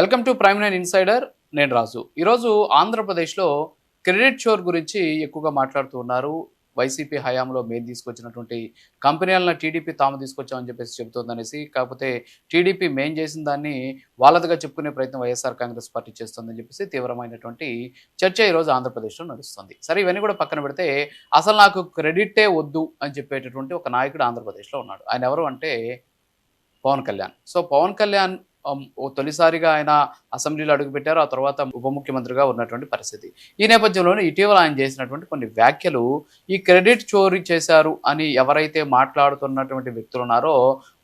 Welcome to prime nine insider. నేను రాజు. ఈరోజు ఆంధ్రప్రదేశ్లో క్రెడిట్ షోర్ గురించి ఎక్కువగా మాట్లాడుతూ ఉన్నారు. వైసీపీ హయాంలో మేము తీసుకొచ్చినటువంటి కంపెనీలను టీడీపీ తాము తీసుకొచ్చామని చెప్పేసి చెబుతోందనేసి, కాకపోతే టీడీపీ మేం చేసిన దాన్ని వాళ్ళదిగా చెప్పుకునే ప్రయత్నం వైఎస్ఆర్ కాంగ్రెస్ పార్టీ చేస్తుందని చెప్పేసి తీవ్రమైనటువంటి చర్చ ఈరోజు ఆంధ్రప్రదేశ్లో నడుస్తుంది. సరే, ఇవన్నీ కూడా పక్కన పెడితే అసలు నాకు క్రెడిటే వద్దు అని చెప్పేటటువంటి ఒక నాయకుడు ఆంధ్రప్రదేశ్లో ఉన్నాడు. ఆయన ఎవరు అంటే పవన్ కళ్యాణ్. సో పవన్ కళ్యాణ్ తొలిసారిగా ఆయన అసెంబ్లీలో అడుగుపెట్టారు. ఆ తర్వాత ఉప ముఖ్యమంత్రిగా ఉన్నటువంటి పరిస్థితి. ఈ నేపథ్యంలోనే ఇటీవల ఆయన చేసినటువంటి కొన్ని వ్యాఖ్యలు ఈ క్రెడిట్ చోరీ చేశారు అని ఎవరైతే మాట్లాడుతున్నటువంటి వ్యక్తులు ఉన్నారో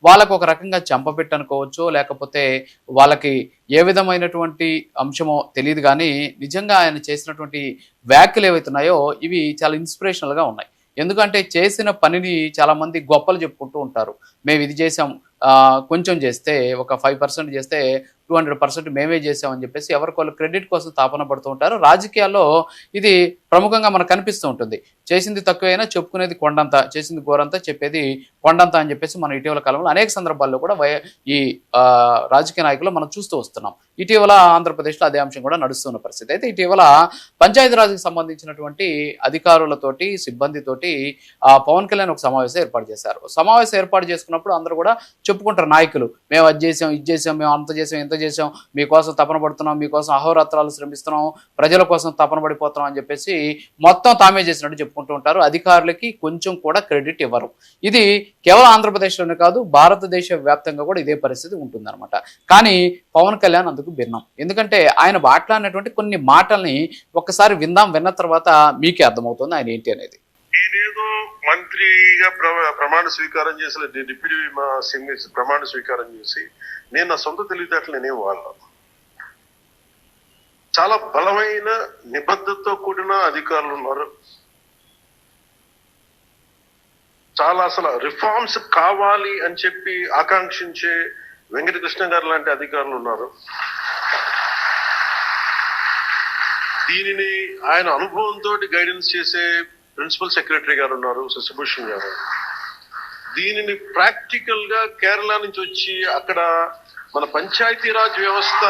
వాళ్ళకు ఒక రకంగా చెంపపెట్టు అనుకోవచ్చు, లేకపోతే వాళ్ళకి ఏ విధమైనటువంటి అంశమో తెలియదు. కానీ నిజంగా ఆయన చేసినటువంటి వ్యాఖ్యలు ఏవైతున్నాయో ఇవి చాలా ఇన్స్పిరేషనల్గా ఉన్నాయి. ఎందుకంటే చేసిన పనిని చాలామంది గొప్పలు చెప్పుకుంటూ ఉంటారు. మేము ఇది చేసాం, కొంచెం చేస్తే ఒక 5% చేస్తే 200% మేమే చేసామని చెప్పేసి ఎవరికోళ్ళు క్రెడిట్ కోసం తాపన పడుతూ ఉంటారు. రాజకీయాల్లో ఇది ప్రముఖంగా మనకు కనిపిస్తూ ఉంటుంది. చేసింది తక్కువైనా చెప్పుకునేది కొండంత, చేసింది గోరంతా చెప్పేది కొండంత అని చెప్పేసి మనం ఇటీవల కాలంలో అనేక సందర్భాల్లో కూడా ఈ రాజకీయ నాయకులు మనం చూస్తూ వస్తున్నాం. ఇటీవల ఆంధ్రప్రదేశ్లో అదే అంశం కూడా నడుస్తున్న పరిస్థితి. అయితే ఇటీవల పంచాయతీరాజ్కి సంబంధించినటువంటి అధికారులతోటి సిబ్బందితోటి పవన్ కళ్యాణ్ ఒక సమావేశం ఏర్పాటు చేశారు. సమావేశం ఏర్పాటు చేసుకున్నప్పుడు అందరూ కూడా చెప్పుకుంటారు నాయకులు, మేము అది చేసాం, ఇది చేసాం, మేము అంత చేసాం, ఇంత చేసాం, మీకోసం తపన పడుతున్నాం, మీకోసం అహోరాత్రాలు శ్రమిస్తున్నాం, ప్రజల కోసం తపన పడిపోతున్నాం అని చెప్పేసి మొత్తం తామే చేసినట్టు చెప్పుకుంటూ ఉంటారు. అధికారులకి కొంచెం కూడా క్రెడిట్ ఇవ్వరు. ఇది కేవలం ఆంధ్రప్రదేశ్లోనే కాదు, భారతదేశ వ్యాప్తంగా కూడా ఇదే పరిస్థితి ఉంటుందన్నమాట. కానీ పవన్ కళ్యాణ్ అందుకు భిన్నం. ఎందుకంటే ఆయన మాట్లాడినటువంటి కొన్ని మాటల్ని ఒక్కసారి విన్న తర్వాత మీకే అర్థమవుతుంది ఆయన ఏంటి అనేది. నేనేదో మంత్రిగా ప్రమాణ స్వీకారం చేసిన డిప్యూటీ ప్రమాణ స్వీకారం చేసి నేను నా సొంత తెలివితేటలు నేనేం వాడను. చాలా బలమైన నిబద్ధతతో కూడిన అధికారులు ఉన్నారు. చాలా అసలు రిఫార్మ్స్ కావాలి అని చెప్పి ఆకాంక్షించే వెంకటకృష్ణ గారు లాంటి అధికారులు ఉన్నారు. దీనిని ఆయన అనుభవంతో గైడెన్స్ చేసే ప్రిన్సిపల్ సెక్రటరీ గారు ఉన్నారు, శశిభూషణ్ గారు. దీనిని ప్రాక్టికల్ గా కేరళ నుంచి వచ్చి అక్కడ మన పంచాయతీరాజ్ వ్యవస్థ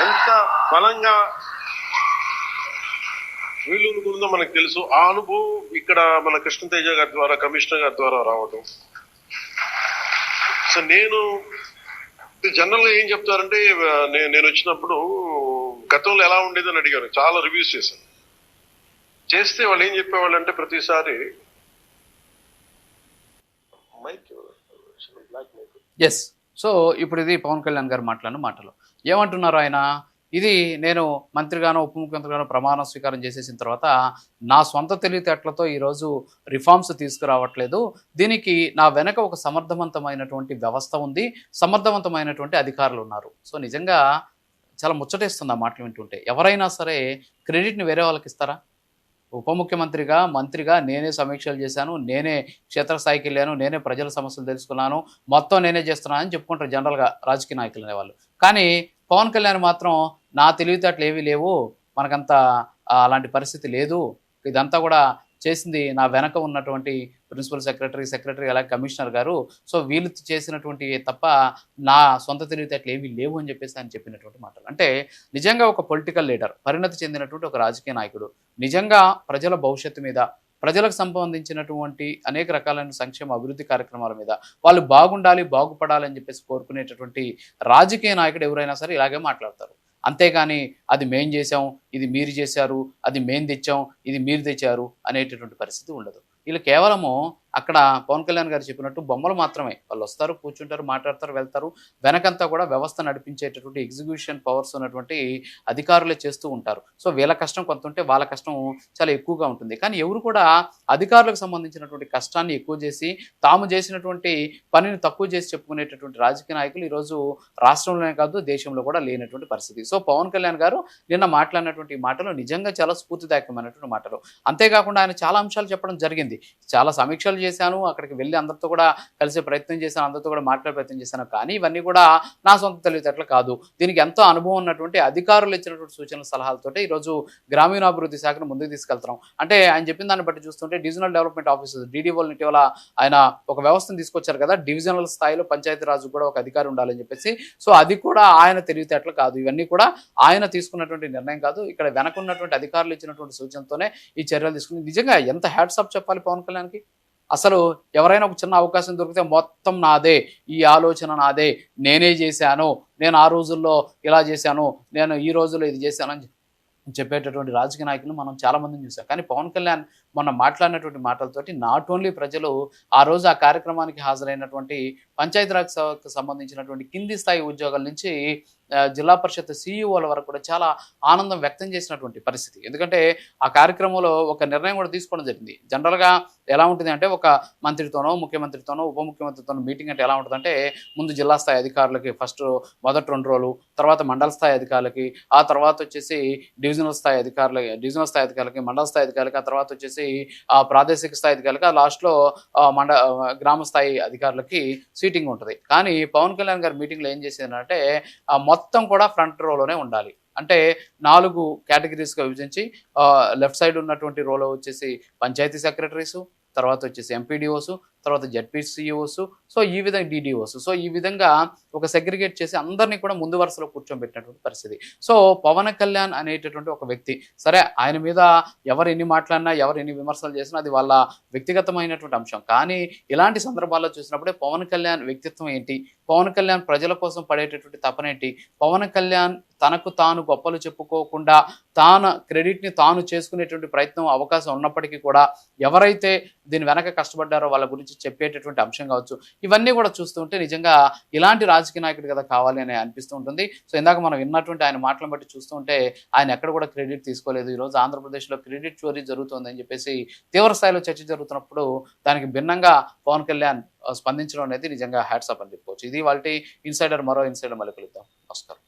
ఎంత బలంగా వీలుందో మనకు తెలుసు. ఆ అనుభవం ఇక్కడ మన కృష్ణతేజ గారి ద్వారా, కమిషనర్ గారి ద్వారా రావడం. సో నేను జనరల్ గా ఏం చెప్తారంటే, నేను వచ్చినప్పుడు గతంలో ఎలా ఉండేదని అడిగాను, చాలా రివ్యూస్ చేశాను. చేస్తే వాళ్ళు ఏం చెప్పేవాళ్ళు అంటే ప్రతిసారి ఎస్. సో ఇప్పుడు ఇది పవన్ కళ్యాణ్ గారు మాట్లాడిన మాటలు. ఏమంటున్నారు ఆయన? ఇది నేను మంత్రిగానో ఉప ముఖ్యమంత్రిగానో ప్రమాణ స్వీకారం చేసేసిన తర్వాత నా సొంత తెలివితేటలతో ఈరోజు రిఫార్మ్స్ తీసుకురావట్లేదు. దీనికి నా వెనక ఒక సమర్థవంతమైనటువంటి వ్యవస్థ ఉంది, సమర్థవంతమైనటువంటి అధికారులు ఉన్నారు. సో నిజంగా చాలా ముచ్చటేస్తుంది ఆ మాటలు వింటుంటే. ఎవరైనా సరే క్రెడిట్ని వేరే వాళ్ళకి ఇస్తారా? ఉప ముఖ్యమంత్రిగా, మంత్రిగా నేనే సమీక్షలు చేశాను, నేనే క్షేత్రస్థాయికి వెళ్ళాను, నేనే ప్రజల సమస్యలు తెలుసుకున్నాను, మొత్తం నేనే చేస్తున్నాను అని చెప్పుకుంటారు జనరల్గా రాజకీయ నాయకులు అనేవాళ్ళు. కానీ పవన్ కళ్యాణ్ మాత్రం నా తెలివితేటలు ఏవీ లేవు, మనకంత అలాంటి పరిస్థితి లేదు, ఇదంతా కూడా చేసింది నా వెనక ఉన్నటువంటి ప్రిన్సిపల్ సెక్రటరీ అలాగే కమిషనర్ గారు, సో వీళ్ళు చేసినటువంటి తప్ప నా సొంత తెలివితేటలు ఏమీ లేవు అని చెప్పేసి ఆయన చెప్పినటువంటి మాటలు. అంటే నిజంగా ఒక పొలిటికల్ లీడర్, పరిణతి చెందినటువంటి ఒక రాజకీయ నాయకుడు నిజంగా ప్రజల భవిష్యత్తు మీద, ప్రజలకు సంబంధించినటువంటి అనేక రకాలైన సంక్షేమ అభివృద్ధి కార్యక్రమాల మీద వాళ్ళు బాగుండాలి, బాగుపడాలి అని చెప్పేసి కోరుకునేటటువంటి రాజకీయ నాయకుడు ఎవరైనా సరే ఇలాగే మాట్లాడతారు. అంతేగాని అది మేం చేసాం, ఇది మీరు చేశారు, అది మేం తెచ్చాం, ఇది మీరు తెచ్చారు అనేటటువంటి పరిస్థితి ఉండదు. వీళ్ళు కేవలము అక్కడ పవన్ కళ్యాణ్ గారు చెప్పినట్టు బొమ్మలు మాత్రమే. వాళ్ళు వస్తారు, కూర్చుంటారు, మాట్లాడతారు, వెళ్తారు. వెనకంతా కూడా వ్యవస్థ నడిపించేటటువంటి ఎగ్జిక్యూషన్ పవర్స్ ఉన్నటువంటి అధికారులే చేస్తూ ఉంటారు. సో వీళ్ళ కష్టం కొంత ఉంటే వాళ్ళ కష్టం చాలా ఎక్కువగా ఉంటుంది. కానీ ఎవరు కూడా అధికారులకు సంబంధించినటువంటి కష్టాన్ని ఎక్కువ చేసి తాము చేసినటువంటి పనిని తక్కువ చేసి చెప్పుకునేటటువంటి రాజకీయ నాయకులు ఈరోజు రాష్ట్రంలోనే కాదు దేశంలో కూడా లేనటువంటి పరిస్థితి. సో పవన్ కళ్యాణ్ గారు నిన్న మాట్లాడినటువంటి మాటలు నిజంగా చాలా స్ఫూర్తిదాయకమైనటువంటి మాటలు. అంతేకాకుండా ఆయన చాలా అంశాలు చెప్పడం జరిగింది. అర్థమైంది. చాలా సమీక్షలు చేశాను, అక్కడికి వెళ్ళి అందరితో కూడా కలిసే ప్రయత్నం చేశాను, అందరితో కూడా మాట్లాడే ప్రయత్నం చేశాను. కానీ ఇవన్నీ కూడా నా సొంత తెలివితేటలు కాదు. దీనికి ఎంతో అనుభవం ఉన్నటువంటి అధికారులు ఇచ్చినటువంటి సూచనల సలహాలతోటి ఈరోజు గ్రామీణాభివృద్ధి శాఖను ముందుకు తీసుకెళ్తున్నాం. అంటే ఆయన చెప్పిన దాన్ని బట్టి చూస్తుంటే డివిజనల్ డెవలప్మెంట్ ఆఫీసర్ డీడీఓలను ఇటీవల ఆయన ఒక వ్యవస్థను తీసుకొచ్చారు కదా, డివిజనల్ స్థాయిలో పంచాయతీరాజు కూడా ఒక అధికారి ఉండాలని చెప్పేసి. సో అది కూడా ఆయన తెలివితేటలు కాదు, ఇవన్నీ కూడా ఆయన తీసుకున్నటువంటి నిర్ణయం కాదు. ఇక్కడ వెనకున్నటువంటి అధికారులు ఇచ్చినటువంటి సూచనతోనే ఈ చర్యలు తీసుకుని నిజంగా ఎంత హ్యాట్సాప్ చెప్పాలి పవన్ కళ్యాణ్కి. అసలు ఎవరైనా ఒక చిన్న అవకాశం దొరికితే మొత్తం నాదే, ఈ ఆలోచన నాదే, నేనే చేశాను, నేను ఆ రోజుల్లో ఇలా చేశాను, నేను ఈ రోజుల్లో ఇది చేశాను అని చెప్పేటటువంటి రాజకీయ నాయకులు మనం చాలా మందిని చూసాం. కానీ పవన్ కళ్యాణ్ మొన్న మాట్లాడినటువంటి మాటలతోటి నాట్ ఓన్లీ ప్రజలు ఆ రోజు ఆ కార్యక్రమానికి హాజరైనటువంటి పంచాయతీరాజ్ శాఖకు సంబంధించినటువంటి కింది స్థాయి ఉద్యోగాల నుంచి జిల్లా పరిషత్ సీఈఓల వరకు కూడా చాలా ఆనందం వ్యక్తం చేసినటువంటి పరిస్థితి. ఎందుకంటే ఆ కార్యక్రమంలో ఒక నిర్ణయం కూడా తీసుకోవడం జరిగింది. జనరల్గా ఎలా ఉంటుంది అంటే ఒక మంత్రితోనో ముఖ్యమంత్రితోనో ఉప ముఖ్యమంత్రితోనో మీటింగ్ అంటే ఎలా ఉంటుందంటే ముందు జిల్లా స్థాయి అధికారులకి ఫస్ట్ మొదటి 2 రోజులు, తర్వాత మండల స్థాయి అధికారులకి, ఆ తర్వాత వచ్చేసి డివిజనల్ స్థాయి అధికారులకి, మండల స్థాయి అధికారులకి, ఆ తర్వాత వచ్చేసి ఆ ప్రాదేశిక స్థాయి అధికారులకి, ఆ లాస్ట్లో గ్రామ స్థాయి అధికారులకి సీటింగ్ ఉంటుంది. కానీ పవన్ కళ్యాణ్ గారి మీటింగ్లో ఏం చేసిందంటే మొత్తం కూడా ఫ్రంట్ రోలోనే ఉండాలి. అంటే 4 కేటగిరీస్గా విభజించి లెఫ్ట్ సైడ్ ఉన్నటువంటి రోలో వచ్చేసి పంచాయతీ సెక్రటరీసు, తర్వాత వచ్చేసి ఎంపీడీఓస్, తర్వాత జడ్పీసీఓస్, సో ఈ విధంగా డీడీఓస్, సో ఈ విధంగా ఒక సెగ్రిగేట్ చేసి అందరినీ కూడా ముందు వరుసలో కూర్చోబెట్టినటువంటి పరిస్థితి. సో పవన్ కళ్యాణ్ అనేటటువంటి ఒక వ్యక్తి, సరే ఆయన మీద ఎవరు ఎన్ని మాట్లాడినా ఎవరు ఎన్ని విమర్శలు చేసినా అది వాళ్ళ వ్యక్తిగతమైనటువంటి అంశం. కానీ ఇలాంటి సందర్భాల్లో చూసినప్పుడే పవన్ కళ్యాణ్ వ్యక్తిత్వం ఏంటి, పవన్ కళ్యాణ్ ప్రజల కోసం పడేటటువంటి తపనేంటి, పవన్ కళ్యాణ్ తనకు తాను గొప్పలు చెప్పుకోకుండా క్రెడిట్ని తాను చేసుకునేటువంటి ప్రయత్నం అవకాశం ఉన్నప్పటికీ కూడా ఎవరైతే దీని వెనక కష్టపడ్డారో వాళ్ళ గురించి చెప్పేటటువంటి అంశం కావచ్చు, ఇవన్నీ కూడా చూస్తుంటే నిజంగా ఇలాంటి రాజకీయ నాయకుడు కదా కావాలి అని అనిపిస్తూ ఉంటుంది. సో ఇందాక మనం విన్నటువంటి ఆయన మాటలను బట్టి చూస్తుంటే ఆయన ఎక్కడ కూడా క్రెడిట్ తీసుకోలేదు. ఈరోజు ఆంధ్రప్రదేశ్లో క్రెడిట్ చోరీ జరుగుతుంది అని చెప్పేసి తీవ్ర స్థాయిలో చర్చ జరుగుతున్నప్పుడు దానికి భిన్నంగా పవన్ కళ్యాణ్ స్పందించడం అనేది నిజంగా హ్యాట్సాప్ అని చెప్పుకోవచ్చు. ఇది వాళ్ళ ఇన్సైడర్, మరో ఇన్సైడర్ మళ్ళీ కలుద్దాం. నమస్కారం.